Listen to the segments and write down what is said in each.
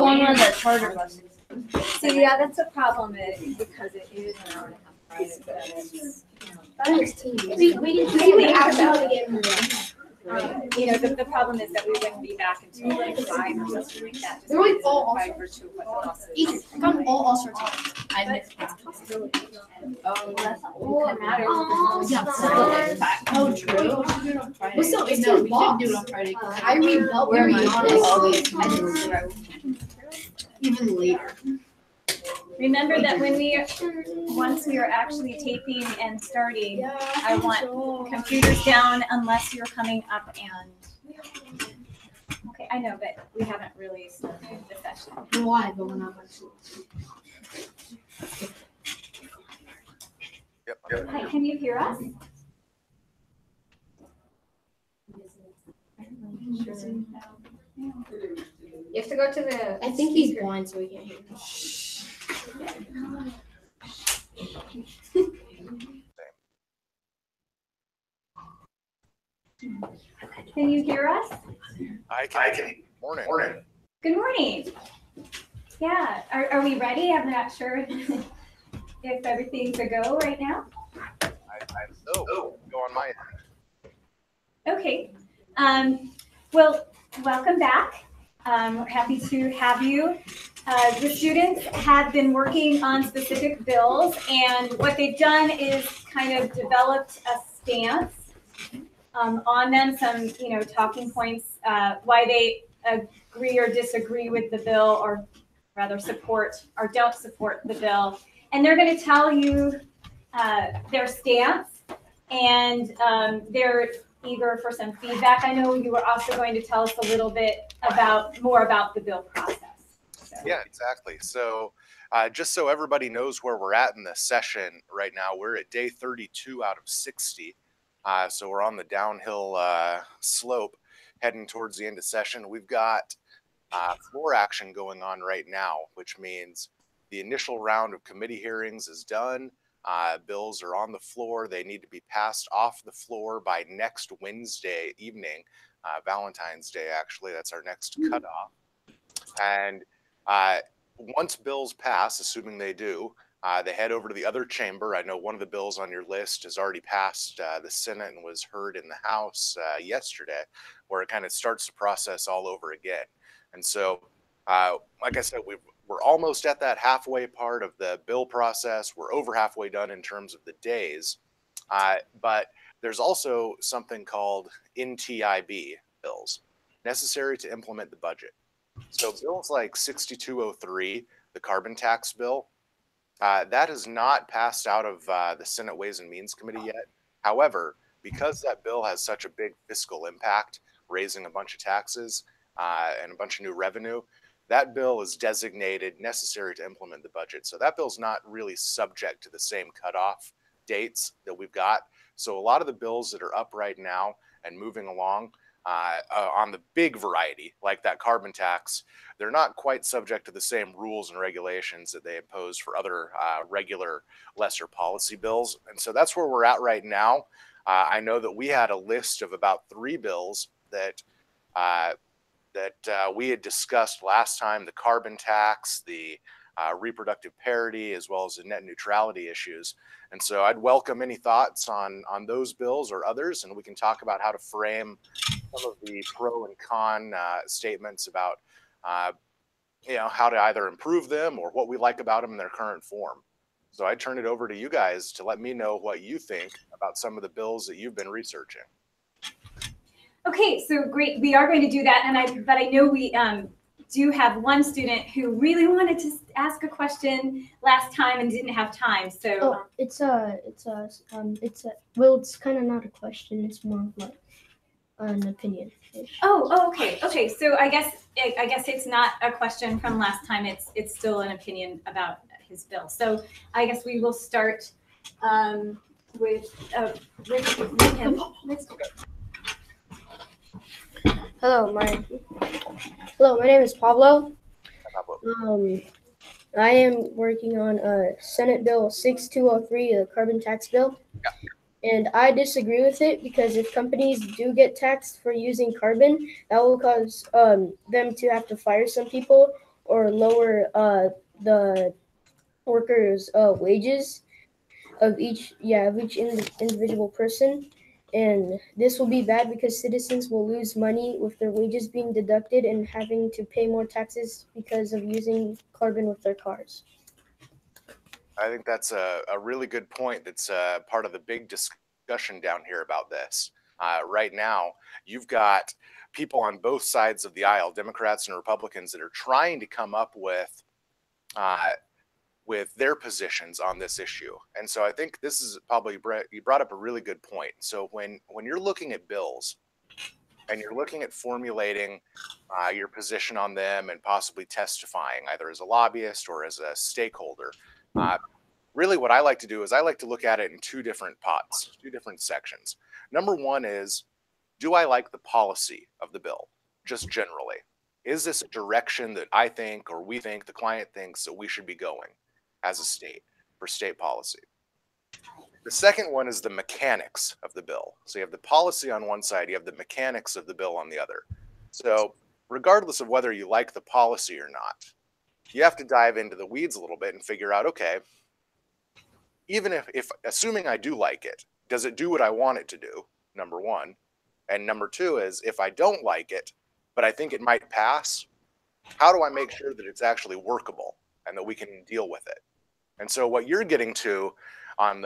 on one of the charter buses. So yeah, that's a problem because it is an hour and a half ride. But we actually get more. The problem is that we wouldn't be back until like 5 or something like that. They're like all for 2 buses. Come all sorts of. Oh, that's all that matters. Oh, true. Well, still, it's still we should do it on Friday. I rebuilt where my even later. Remember that once we are actually taping and starting, I want computers down unless you're coming up and. Okay, I know, but we haven't really started the session. Why? But we're not actually. Yep. Hi, can you hear us? You have to go to the. I think he's blind, so he can't hear me. Can you hear us? I can. Morning. Good morning. Yeah, are we ready? I'm not sure if everything's a go right now. Go on my end. Okay. Well, welcome back. We're happy to have you. The students have been working on specific bills, and what they've done is kind of developed a stance on them, some talking points, why they agree or disagree with the bill, or rather support or don't support the bill. And they're going to tell you their stance, and they're eager for some feedback. I know you were also going to tell us a little bit more about the bill process. So. Yeah, exactly. So just so everybody knows where we're at in the session right now, we're at day 32 out of 60. So we're on the downhill slope heading towards the end of session. We've got floor action going on right now, which means the initial round of committee hearings is done. Bills are on the floor. They need to be passed off the floor by next Wednesday evening, Valentine's Day, actually. That's our next cutoff. And once bills pass, assuming they do, they head over to the other chamber. I know one of the bills on your list has already passed the Senate and was heard in the House yesterday, where it kind of starts the process all over again. And so, like I said, we're almost at that halfway part of the bill process. We're over halfway done in terms of the days. But there's also something called NTIB bills, necessary to implement the budget. So bills like 6203, the carbon tax bill, that has not passed out of the Senate Ways and Means Committee yet. However, because that bill has such a big fiscal impact, raising a bunch of taxes and a bunch of new revenue, that bill is designated necessary to implement the budget. So that bill's not really subject to the same cutoff dates that we've got. So a lot of the bills that are up right now and moving along on the big variety, like that carbon tax, they're not quite subject to the same rules and regulations that they impose for other regular lesser policy bills. And so that's where we're at right now. I know that we had a list of about 3 bills that we had discussed last time: the carbon tax, the reproductive parity, as well as the net neutrality issues. And so I'd welcome any thoughts on those bills or others, and we can talk about how to frame some of the pro and con statements about how to either improve them or what we like about them in their current form. So I turn it over to you guys to let me know what you think about some of the bills that you've been researching. Okay, so great. We are going to do that, but I know we do have one student who really wanted to ask a question last time and didn't have time. So it's kind of not a question. It's more of like an opinion. Okay. So I guess it's not a question from last time. It's still an opinion about his bill. So I guess we will start with him. Hello, my name is Pablo. I am working on Senate Bill 6203, the carbon tax bill. And I disagree with it because if companies do get taxed for using carbon, that will cause them to have to fire some people. or lower the workers' wages of each individual person. And this will be bad because citizens will lose money with their wages being deducted and having to pay more taxes because of using carbon with their cars. I think that's a really good point. That's part of the big discussion down here about this. Right now, you've got people on both sides of the aisle, Democrats and Republicans, that are trying to come up with their positions on this issue. And so I think this is probably, Brett, you brought up a really good point. So when you're looking at bills and you're looking at formulating your position on them and possibly testifying either as a lobbyist or as a stakeholder, really what I like to do is I like to look at it in two different pots, two different sections. Number one is, do I like the policy of the bill, just generally? Is this a direction that I think or we think, the client thinks that we should be going as a state for state policy? The second one is the mechanics of the bill. So you have the policy on one side, you have the mechanics of the bill on the other. So regardless of whether you like the policy or not, you have to dive into the weeds a little bit and figure out, okay, even if assuming I do like it, does it do what I want it to do? Number one. And number two is, if I don't like it, but I think it might pass, how do I make sure that it's actually workable and that we can deal with it? And so what you're getting to on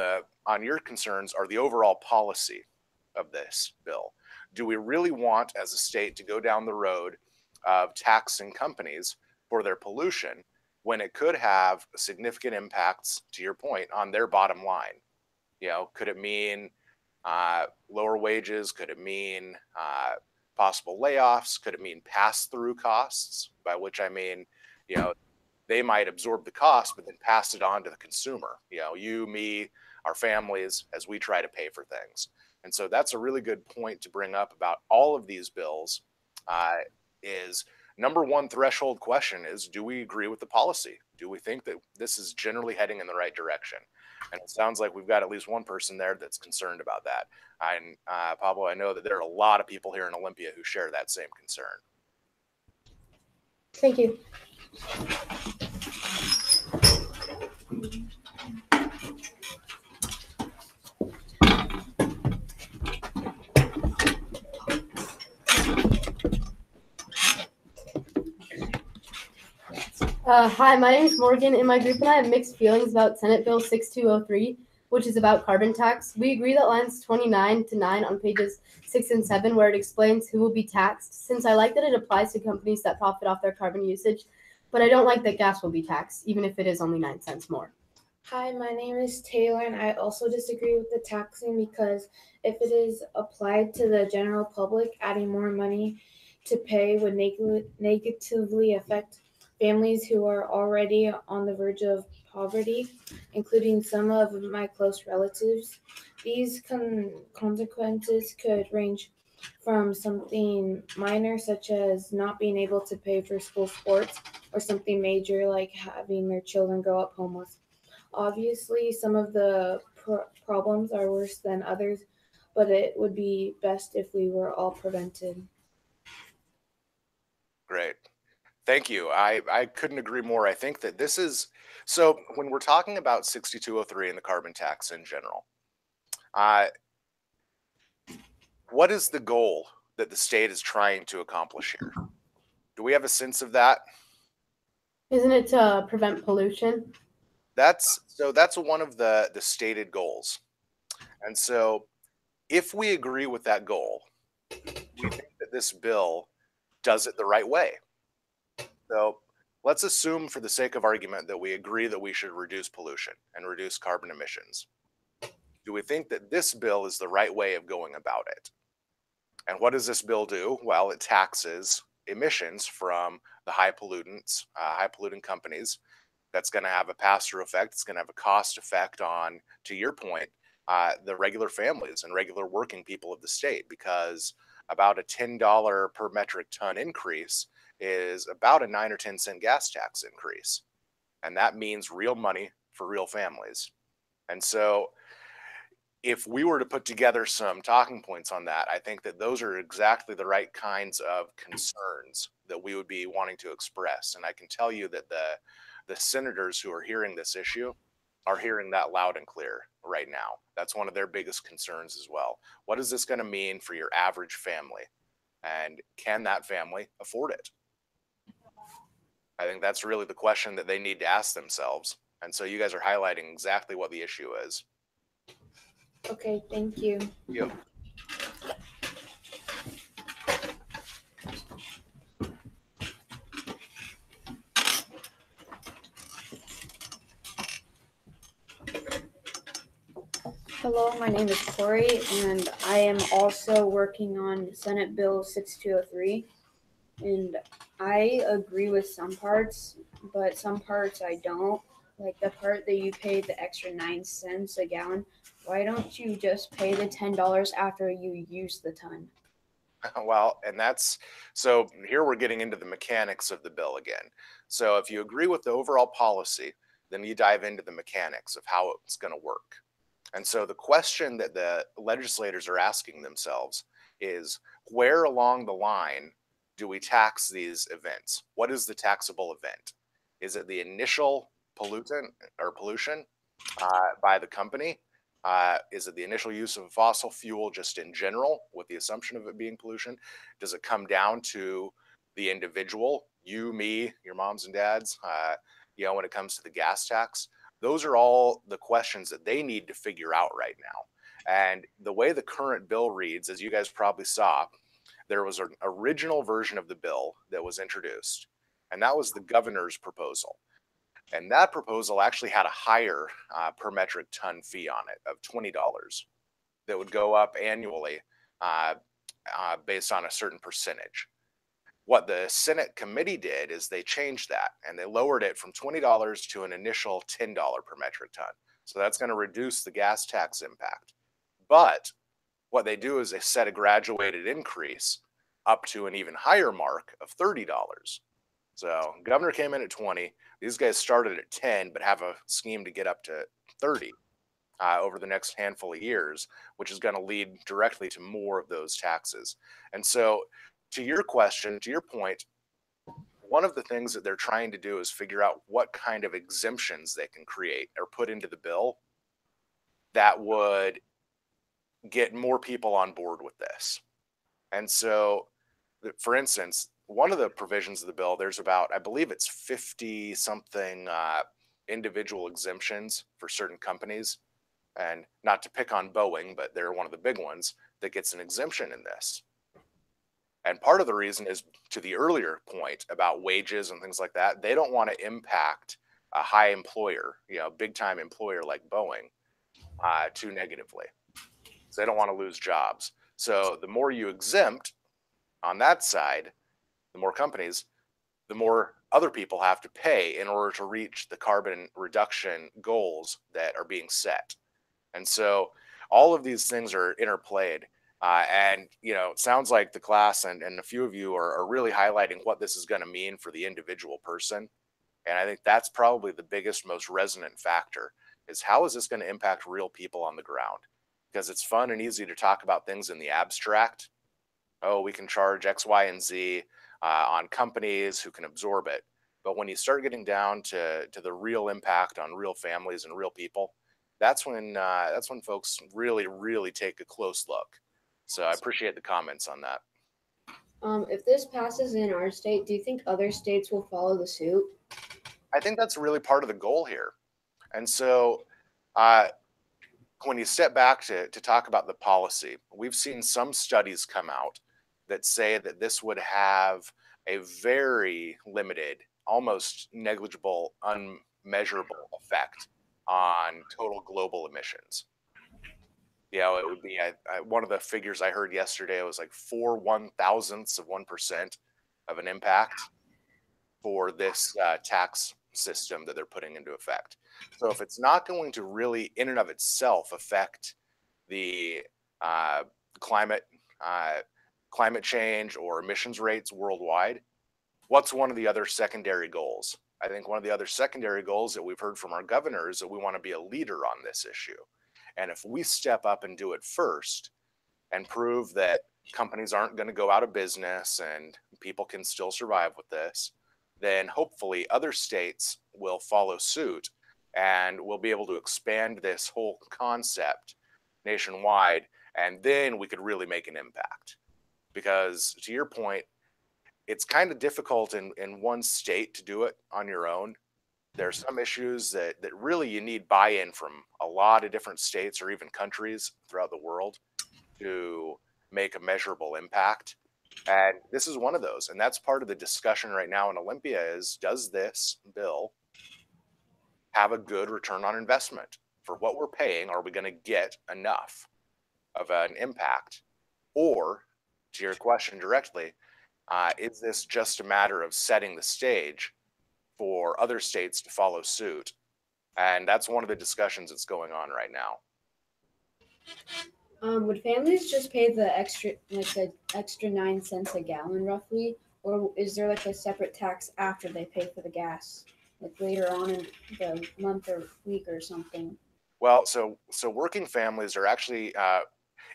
your concerns are the overall policy of this bill. Do we really want as a state to go down the road of taxing companies for their pollution when it could have significant impacts, to your point, on their bottom line? You know, could it mean lower wages? Could it mean possible layoffs? Could it mean pass-through costs? By which I mean, you know, they might absorb the cost, but then pass it on to the consumer. You know, you, me, our families, as we try to pay for things. And so that's a really good point to bring up about all of these bills. Is number one threshold question is, do we agree with the policy? Do we think that this is generally heading in the right direction? And it sounds like we've got at least one person there that's concerned about that. And Pablo, I know that there are a lot of people here in Olympia who share that same concern. Thank you. Hi, my name is Morgan. In my group and I have mixed feelings about Senate Bill 6203, which is about carbon tax. We agree that lines 29 to 9 on pages 6 and 7, where it explains who will be taxed, since I like that it applies to companies that profit off their carbon usage, but I don't like that gas will be taxed, even if it is only 9 cents more. Hi, my name is Taylor, and I also disagree with the taxing because if it is applied to the general public, adding more money to pay would negatively affect families who are already on the verge of poverty, including some of my close relatives. These consequences could range from something minor, such as not being able to pay for school sports, or something major like having their children grow up homeless. Obviously, some of the problems are worse than others, but it would be best if we were all prevented. Great. Thank you. I couldn't agree more. I think that this is, so when we're talking about 6203 and the carbon tax in general, what is the goal that the state is trying to accomplish here? Do we have a sense of that? Isn't it to prevent pollution? That's one of the stated goals. And so if we agree with that goal, we think that this bill does it the right way. So let's assume for the sake of argument that we agree that we should reduce pollution and reduce carbon emissions. Do we think that this bill is the right way of going about it? And what does this bill do? Well, it taxes emissions from the high polluting companies. That's going to have a pass-through effect. It's going to have a cost effect on, to your point, the regular families and regular working people of the state, because about a $10 per metric ton increase is about a 9 or 10 cent gas tax increase. And that means real money for real families. And so if we were to put together some talking points on that, I think that those are exactly the right kinds of concerns that we would be wanting to express. And I can tell you that the senators who are hearing this issue are hearing that loud and clear right now. That's one of their biggest concerns as well. What is this going to mean for your average family? And can that family afford it? I think that's really the question that they need to ask themselves. And so you guys are highlighting exactly what the issue is. Okay, thank you. Yep. Hello, my name is Corey, and I am also working on Senate Bill 6203. And I agree with some parts, but some parts I don't. Like the part that you pay the extra 9 cents a gallon. Why don't you just pay the $10 after you use the ton? Well, and so here we're getting into the mechanics of the bill again. So if you agree with the overall policy, then you dive into the mechanics of how it's going to work. And so the question that the legislators are asking themselves is, where along the line do we tax these events? What is the taxable event? Is it the initial pollutant or pollution by the company? Is it the initial use of fossil fuel just in general with the assumption of it being pollution? Does it come down to the individual, you, me, your moms and dads, when it comes to the gas tax? Those are all the questions that they need to figure out right now. And the way the current bill reads, as you guys probably saw, there was an original version of the bill that was introduced, and that was the governor's proposal. And that proposal actually had a higher per metric ton fee on it of $20 that would go up annually based on a certain percentage. What the Senate committee did is they changed that and they lowered it from $20 to an initial $10 per metric ton. So that's going to reduce the gas tax impact. But what they do is they set a graduated increase up to an even higher mark of $30. So governor came in at 20. These guys started at 10, but have a scheme to get up to 30 over the next handful of years, which is going to lead directly to more of those taxes. And so to your question, to your point, one of the things that they're trying to do is figure out what kind of exemptions they can create or put into the bill that would get more people on board with this. And so, for instance, one of the provisions of the bill, there's about, I believe it's 50 something individual exemptions for certain companies. And not to pick on Boeing, but they're one of the big ones that gets an exemption in this. And part of the reason is, to the earlier point about wages and things like that, they don't want to impact a high employer, big time employer like Boeing too negatively. So they don't want to lose jobs. So the more you exempt on that side, the more companies, the more other people have to pay in order to reach the carbon reduction goals that are being set. And so all of these things are interplayed. And it sounds like the class and a few of you are really highlighting what this is going to mean for the individual person. And I think that's probably the biggest, most resonant factor, is how is this going to impact real people on the ground? Because it's fun and easy to talk about things in the abstract. Oh, we can charge X, Y, and Z on companies who can absorb it. But when you start getting down to the real impact on real families and real people, that's when folks really, really take a close look. So I appreciate the comments on that. If this passes in our state, do you think other states will follow the suit? I think that's really part of the goal here. And so when you step back to talk about the policy, we've seen some studies come out that say that this would have a very limited, almost negligible, unmeasurable effect on total global emissions. It would be one of the figures I heard yesterday was like 0.004% of an impact for this tax system that they're putting into effect. So if it's not going to really, in and of itself, affect the climate change or emissions rates worldwide, what's one of the other secondary goals? I think one of the other secondary goals that we've heard from our governor is that we want to be a leader on this issue. And if we step up and do it first and prove that companies aren't going to go out of business and people can still survive with this, then hopefully other states will follow suit and we'll be able to expand this whole concept nationwide. And then we could really make an impact. Because to your point, it's kind of difficult in one state to do it on your own. There's some issues that really you need buy-in from a lot of different states or even countries throughout the world to make a measurable impact. And this is one of those. And that's part of the discussion right now in Olympia is, does this bill have a good return on investment? For what we're paying, are we going to get enough of an impact? Or, to your question directly, is this just a matter of setting the stage for other states to follow suit? And that's one of the discussions that's going on right now. Would families just pay the extra 9 cents a gallon roughly, or is there like a separate tax after they pay for the gas, like later on in the month or week or something? Well, so working families are actually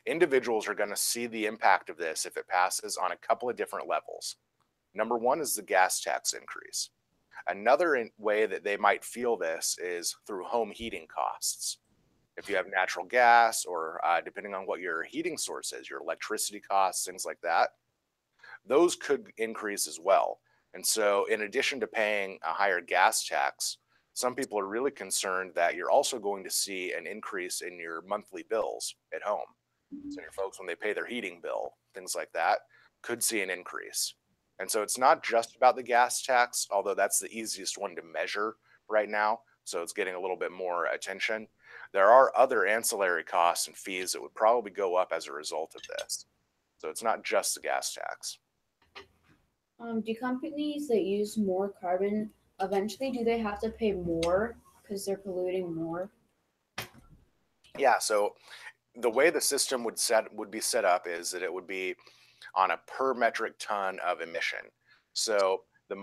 individuals are going to see the impact of this if it passes on a couple of different levels. Number one is the gas tax increase. Another way that they might feel this is through home heating costs. If you have natural gas or depending on what your heating source is, your electricity costs, things like that, those could increase as well. And so in addition to paying a higher gas tax, some people are really concerned that you're also going to see an increase in your monthly bills at home. So your folks, when they pay their heating bill, things like that, could see an increase. And so it's not just about the gas tax, although that's the easiest one to measure right now. So it's getting a little bit more attention. There are other ancillary costs and fees that would probably go up as a result of this. So it's not just the gas tax. Do companies that use more carbon eventually, do they have to pay more because they're polluting more? Yeah, so the way the system would be set up is that it would be on a per metric ton of emission. So the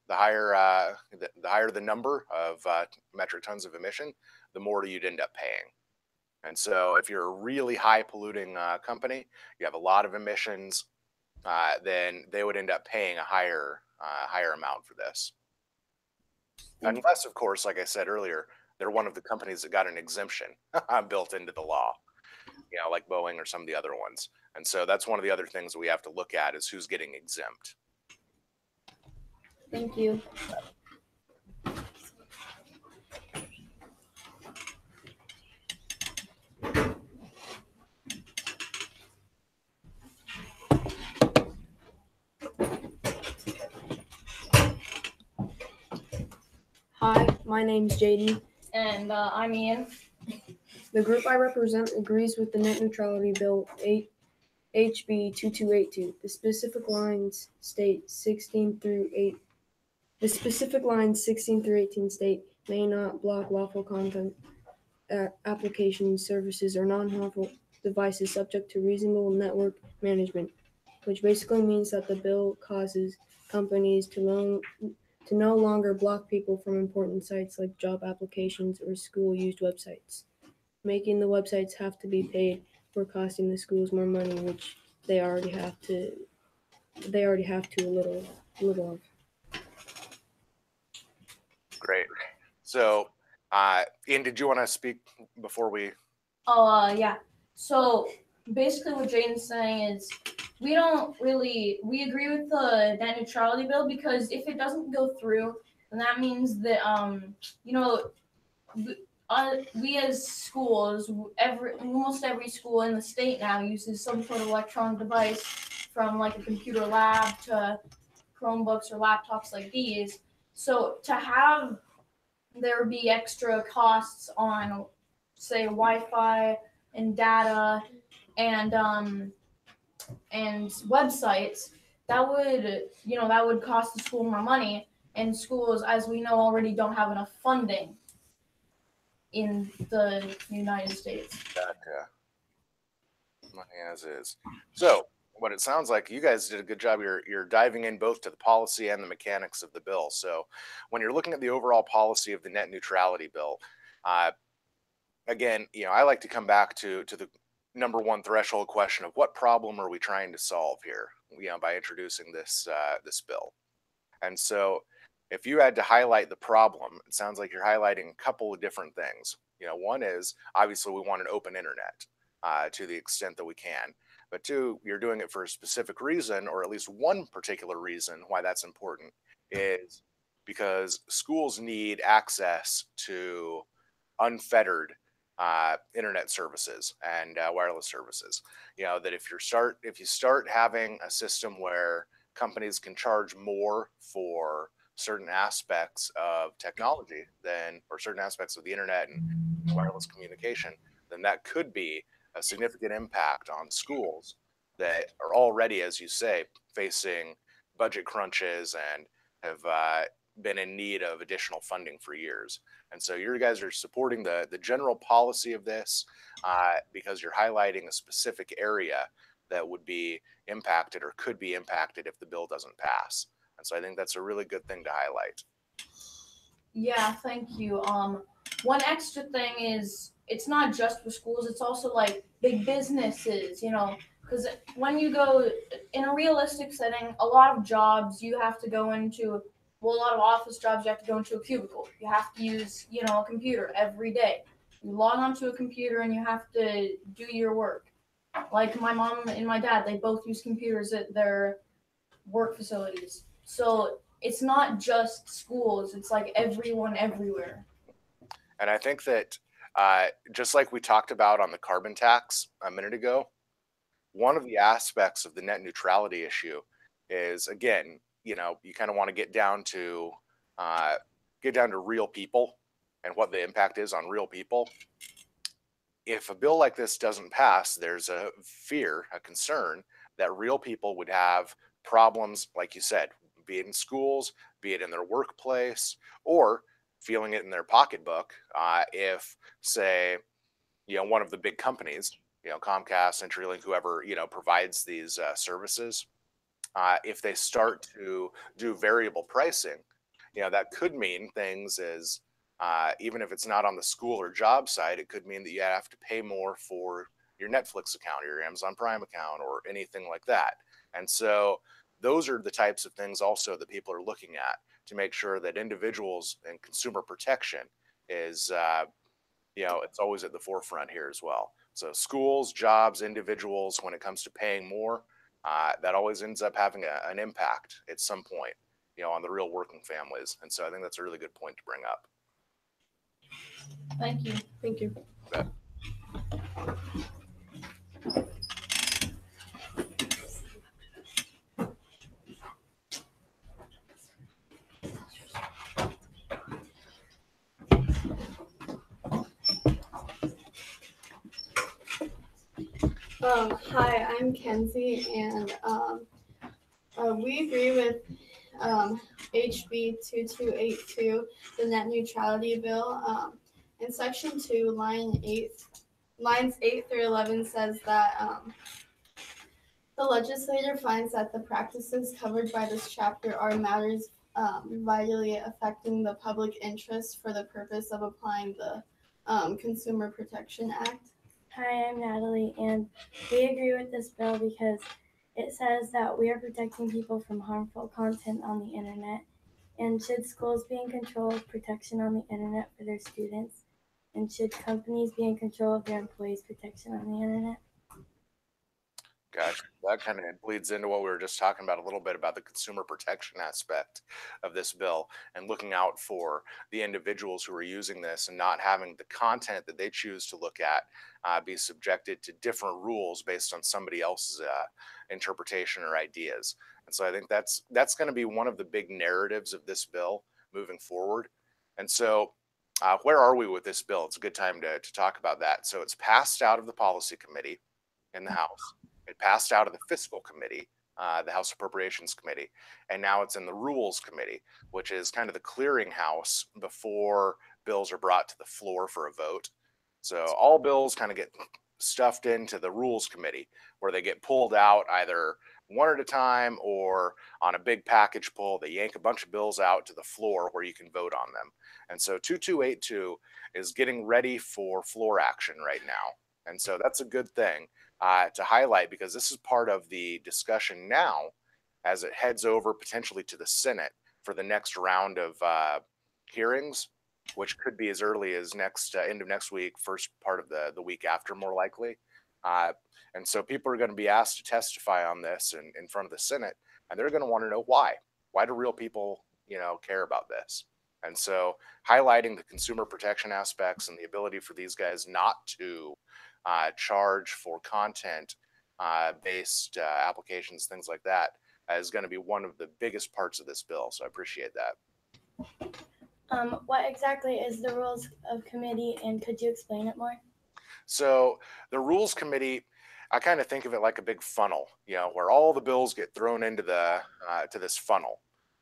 higher the number of metric tons of emission, the more you'd end up paying. And so if you're a really high polluting company, you have a lot of emissions, then they would end up paying a higher amount for this. Unless, of course, like I said earlier, they're one of the companies that got an exemption built into the law, like Boeing or some of the other ones. And so that's one of the other things that we have to look at is who's getting exempt. Thank you. Hi, my name's Jaden. And I'm Ian. The group I represent agrees with the net neutrality bill HB 2282. The specific lines 16 through 18 state may not block lawful content applications, services, or non-harmful devices subject to reasonable network management, which basically means that the bill causes companies to no longer block people from important sites like job applications or school-used websites, making the websites have to be paid for, costing the schools more money, which they already have to a little of. Great. So, Ian, did you want to speak before we? Yeah. So basically what Jaden's saying is we agree with the net neutrality bill because if it doesn't go through, then that means that, we as schools, almost every school in the state now uses some sort of electronic device, from like a computer lab to Chromebooks or laptops like these. So to have there be extra costs on, say, Wi-Fi and data and websites, that would cost the school more money. And schools, as we know, already don't have enough funding in the United States. Gotcha. Money as is. So what it sounds like, you guys did a good job. You're diving in both to the policy and the mechanics of the bill. So when you're looking at the overall policy of the net neutrality bill, again, I like to come back to the number one threshold question of what problem are we trying to solve here, by introducing this this bill. And so if you had to highlight the problem, it sounds like you're highlighting a couple of different things. One is obviously we want an open internet to the extent that we can. But two, you're doing it for a specific reason, or at least one particular reason why that's important is because schools need access to unfettered internet services and wireless services. That if you start having a system where companies can charge more for certain aspects of technology or certain aspects of the internet and wireless communication, then that could be a significant impact on schools that are already, as you say, facing budget crunches and have been in need of additional funding for years. And so you guys are supporting the general policy of this because you're highlighting a specific area that would be impacted or could be impacted if the bill doesn't pass. And so I think that's a really good thing to highlight. Yeah, thank you. One extra thing is it's not just for schools, it's also like big businesses, because when you go in a realistic setting, a lot of jobs you have to go into, a lot of office jobs you have to go into a cubicle. You have to use, a computer every day. You log onto a computer and you have to do your work. Like my mom and my dad, they both use computers at their work facilities. So it's not just schools, it's like everyone everywhere. And I think that just like we talked about on the carbon tax a minute ago, one of the aspects of the net neutrality issue is, again, you kind of want to get down to real people and what the impact is on real people. If a bill like this doesn't pass, there's a fear, a concern that real people would have problems, like you said, be it in schools, be it in their workplace, or feeling it in their pocketbook. If, say, one of the big companies, Comcast, CenturyLink, whoever, provides these services, if they start to do variable pricing, that could mean things as even if it's not on the school or job side, it could mean that you have to pay more for your Netflix account or your Amazon Prime account or anything like that. And so those are the types of things also that people are looking at to make sure that individuals and consumer protection is, it's always at the forefront here as well. So schools, jobs, individuals, when it comes to paying more, that always ends up having an impact at some point, on the real working families. And so I think that's a really good point to bring up. Thank you. Thank you. Bet. Hi, I'm Kenzie, and we agree with HB 2282, the net neutrality bill. In section 2, lines 8 through 11 says that the legislator finds that the practices covered by this chapter are matters vitally affecting the public interest for the purpose of applying the Consumer Protection Act. Hi, I'm Natalie, and we agree with this bill because it says that we are protecting people from harmful content on the internet. And should schools be in control of protection on the internet for their students? And should companies be in control of their employees' protection on the internet? Gosh, that kind of bleeds into what we were just talking about a little bit about the consumer protection aspect of this bill and looking out for the individuals who are using this and not having the content that they choose to look at be subjected to different rules based on somebody else's interpretation or ideas. And so I think that's going to be one of the big narratives of this bill moving forward. And so where are we with this bill? It's a good time to talk about that. So it's passed out of the policy committee in the House. It passed out of the fiscal committee, the House Appropriations Committee, and now it's in the Rules Committee, which is kind of the clearinghouse before bills are brought to the floor for a vote. So all bills kind of get stuffed into the Rules Committee, where they get pulled out either one at a time or on a big package pull. They yank a bunch of bills out to the floor where you can vote on them. And so 2282 is getting ready for floor action right now. And so that's a good thing to highlight, because this is part of the discussion now as it heads over potentially to the Senate for the next round of hearings, which could be as early as end of next week, first part of the week after, more likely. And so people are going to be asked to testify on this in front of the Senate, and they're going to want to know why. Why do real people, care about this? And so highlighting the consumer protection aspects and the ability for these guys not to charge for content based applications, things like that, is going to be one of the biggest parts of this bill. So I appreciate that. What exactly is the rules of committee, and could you explain it more? So the rules committee, I kind of think of it like a big funnel, where all the bills get thrown into to this funnel,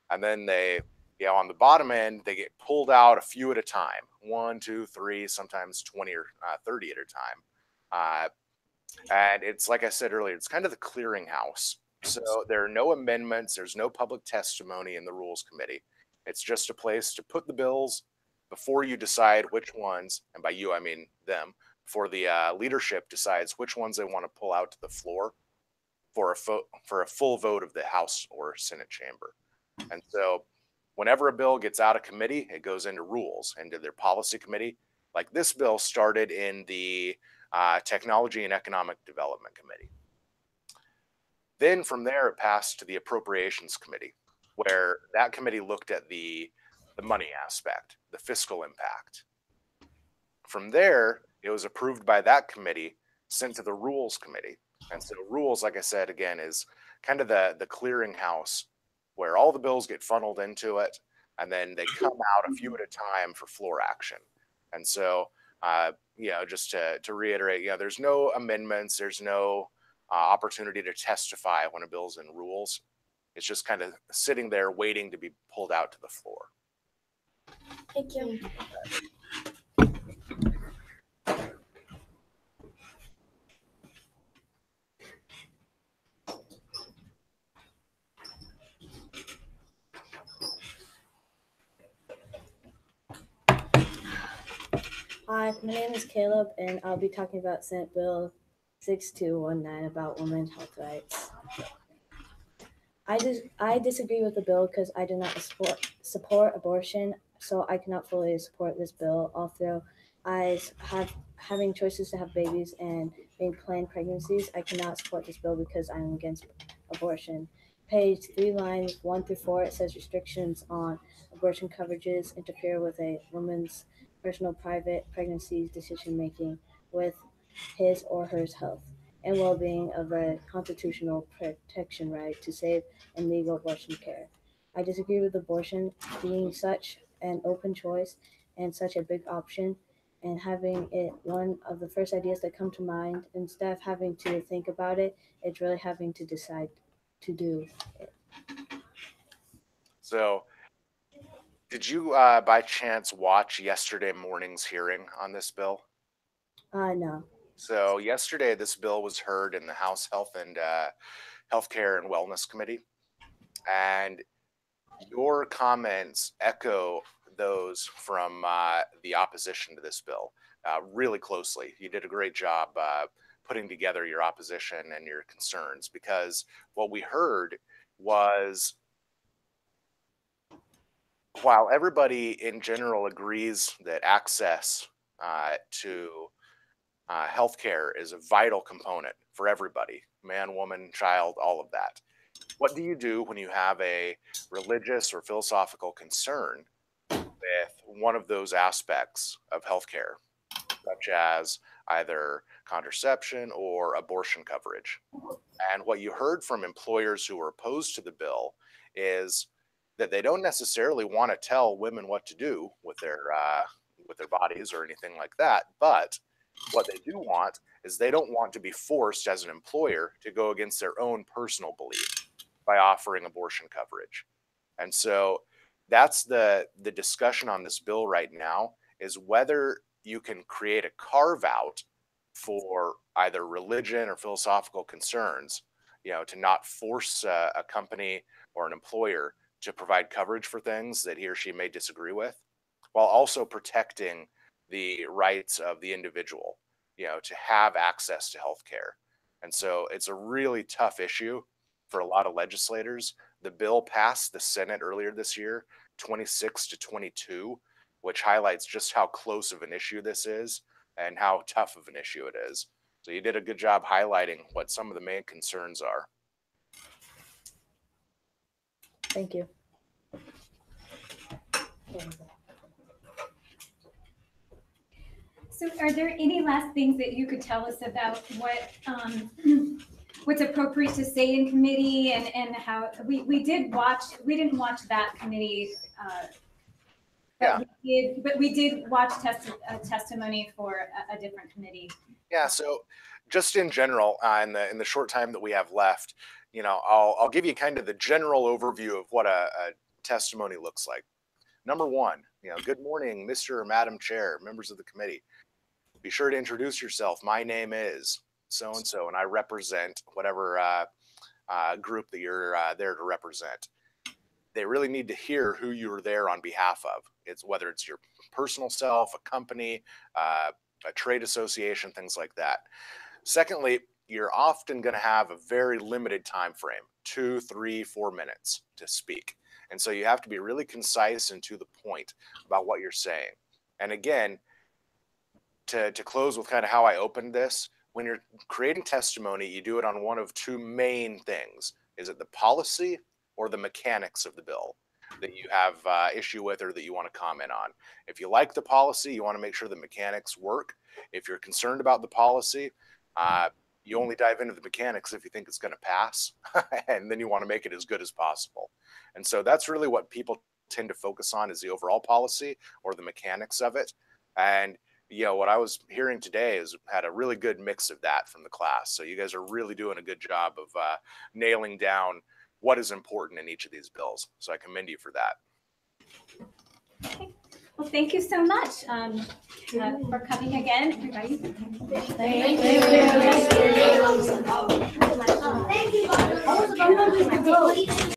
and then they, on the bottom end, they get pulled out a few at a time, 1, 2, 3, sometimes 20 or 30 at a time. And it's like I said earlier, it's kind of the clearinghouse. So there are no amendments, there's no public testimony in the rules committee. It's just a place to put the bills before you decide which ones, and by you I mean them, before the leadership decides which ones they want to pull out to the floor for a full vote of the House or Senate chamber. And so whenever a bill gets out of committee, it goes into rules, into their policy committee. Like this bill started in the Technology and Economic Development Committee. Then from there, it passed to the Appropriations Committee, where that committee looked at the money aspect, the fiscal impact. From there, it was approved by that committee, sent to the Rules Committee. And so rules, like I said, again, is kind of the clearinghouse where all the bills get funneled into it, and then they come out a few at a time for floor action. And so, just to reiterate, there's no amendments, there's no opportunity to testify when a bill's in rules. It's just kind of sitting there waiting to be pulled out to the floor. Thank you. Hi, my name is Caleb, and I'll be talking about Senate Bill 6219 about women's health rights. I disagree with the bill because I do not support abortion, so I cannot fully support this bill. Although having choices to have babies and being planned pregnancies, I cannot support this bill because I am against abortion. Page 3 lines 1 through 4, it says restrictions on abortion coverages interfere with a woman's personal private pregnancy decision making with his or her health and well-being of a constitutional protection right to safe and legal abortion care. I disagree with abortion being such an open choice and such a big option, and having it one of the first ideas that come to mind. Instead of having to think about it, it's really having to decide to do it. So did you by chance watch yesterday morning's hearing on this bill? No. So yesterday, this bill was heard in the House Health and Healthcare and Wellness Committee, and your comments echo those from the opposition to this bill really closely. You did a great job putting together your opposition and your concerns, because what we heard was, while everybody in general agrees that access to healthcare is a vital component for everybody, man, woman, child, all of that, what do you do when you have a religious or philosophical concern with one of those aspects of healthcare, such as either contraception or abortion coverage? And what you heard from employers who were opposed to the bill is that they don't necessarily want to tell women what to do with their bodies or anything like that, but what they do want is they don't want to be forced as an employer to go against their own personal belief by offering abortion coverage. And so that's the discussion on this bill right now, is whether you can create a carve out for either religion or philosophical concerns, to not force a company or an employer to provide coverage for things that he or she may disagree with, while also protecting the rights of the individual, to have access to healthcare. And so it's a really tough issue for a lot of legislators. The bill passed the Senate earlier this year, 26-22, which highlights just how close of an issue this is and how tough of an issue it is. So you did a good job highlighting what some of the main concerns are. Thank you. So are there any last things that you could tell us about what what's appropriate to say in committee and how we didn't watch that committee but we did watch testimony for a different committee. Yeah, so just in general, in the short time that we have left, I'll give you kind of the general overview of what a testimony looks like. Number one, good morning, Mr. or Madam Chair, members of the committee. Be sure to introduce yourself. My name is so-and-so, and I represent whatever group that you're there to represent. They really need to hear who you're there on behalf of. It's whether it's your personal self, a company, a trade association, things like that. Secondly, you're often going to have a very limited time frame, 2, 3, 4 minutes to speak. And so you have to be really concise and to the point about what you're saying. And again, to close with kind of how I opened this, when you're creating testimony, you do it on one of two main things. Is it the policy or the mechanics of the bill that you have issue with or that you want to comment on? If you like the policy, you want to make sure the mechanics work. If you're concerned about the policy, you only dive into the mechanics if you think it's going to pass, and then you want to make it as good as possible. And so that's really what people tend to focus on, is the overall policy or the mechanics of it. And what I was hearing today is had a really good mix of that from the class. So you guys are really doing a good job of nailing down what is important in each of these bills. So I commend you for that. Okay. Well, thank you so much for coming again, everybody. Thank you.